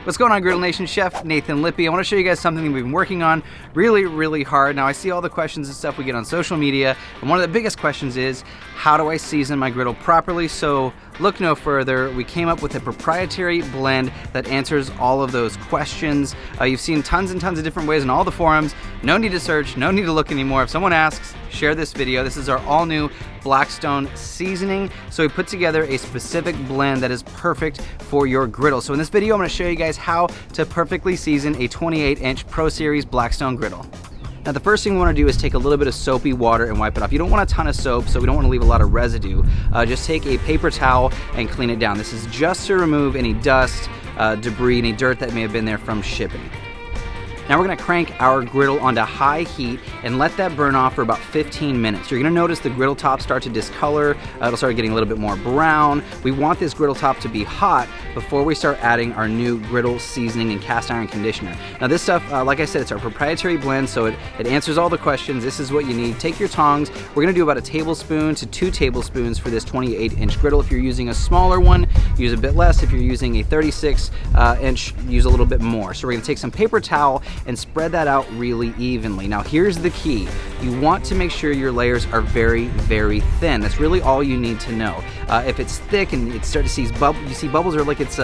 What's going on, Griddle Nation? Chef Nathan Lippy. I want to show you guys something that we've been working on really hard. Now, I see all the questions and stuff we get on social media, and one of the biggest questions is, how do I season my griddle properly? So look no further. We came up with a proprietary blend that answers all of those questions. You've seen tons and tons of different ways in all the forums. No need to search, no need to look anymore. If someone asks, share this video. This is our all-new Blackstone seasoning. So we put together a specific blend that is perfect for your griddle. So in this video, I'm going to show you guys how to perfectly season a 28-inch Pro Series Blackstone griddle. Now, the first thing we want to do is take a little bit of soapy water and wipe it off. You don't want a ton of soap, so we don't want to leave a lot of residue. Just take a paper towel and clean it down. This is just to remove any dust, debris, any dirt that may have been there from shipping. Now we're going to crank our griddle onto high heat and let that burn off for about 15 minutes. You're going to notice the griddle top start to discolor. It'll start getting a little bit more brown. We want this griddle top to be hot before we start adding our new griddle seasoning and cast iron conditioner. Now this stuff, like I said, it's our proprietary blend, so it answers all the questions. This is what you need. Take your tongs. We're going to do about a tablespoon to 2 tablespoons for this 28-inch griddle. If you're using a smaller one, use a bit less. If you're using a 36-inch, use a little bit more. So we're going to take some paper towel and spread that out really evenly. Now here's the key. You want to make sure your layers are very thin. That's really all you need to know. If it's thick and you start to see bubbles, you see bubbles are like it's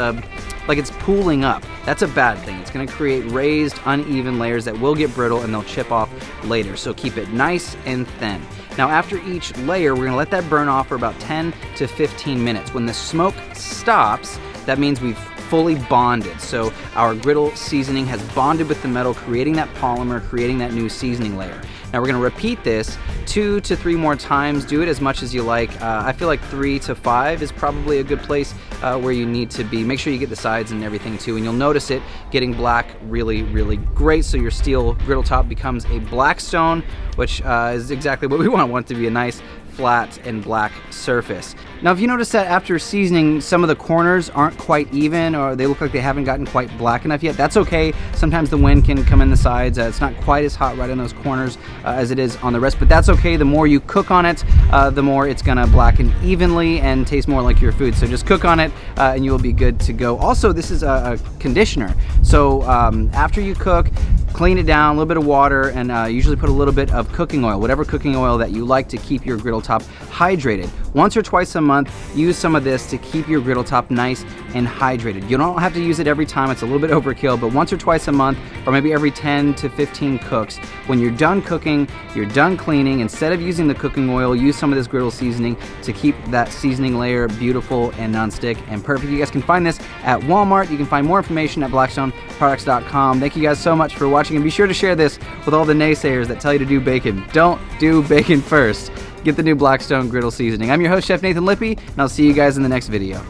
pooling up. That's a bad thing. It's going to create raised, uneven layers that will get brittle and they'll chip off later. So keep it nice and thin. Now after each layer, we're going to let that burn off for about 10 to 15 minutes. When the smoke stops, that means we've fully bonded. So our griddle seasoning has bonded with the metal, creating that polymer, creating that new seasoning layer. Now we're going to repeat this 2 to 3 more times. Do it as much as you like. I feel like 3 to 5 is probably a good place where you need to be. Make sure you get the sides and everything too, and you'll notice it getting black really great. So your steel griddle top becomes a Blackstone, which is exactly what we want. We want it to be a nice flat and black surface. Now if you notice that after seasoning some of the corners aren't quite even, or they look like they haven't gotten quite black enough yet, that's okay. Sometimes the wind can come in the sides. It's not quite as hot right in those corners as it is on the rest, but that's okay. The more you cook on it, the more it's gonna blacken evenly and taste more like your food. So just cook on it and you will be good to go. Also, this is a conditioner. So after you cook, clean it down, a little bit of water, and usually put a little bit of cooking oil, whatever cooking oil that you like to keep your griddle top hydrated. Once or twice a month, use some of this to keep your griddle top nice and hydrated. You don't have to use it every time, it's a little bit overkill, but once or twice a month, or maybe every 10 to 15 cooks, when you're done cooking, you're done cleaning, instead of using the cooking oil, use some of this griddle seasoning to keep that seasoning layer beautiful and non-stick and perfect. You guys can find this at Walmart. You can find more information at blackstoneproducts.com. Thank you guys so much for watching, and be sure to share this with all the naysayers that tell you to do bacon. Don't do bacon first. Get the new Blackstone griddle seasoning. I'm your host, Chef Nathan Lippy, and I'll see you guys in the next video.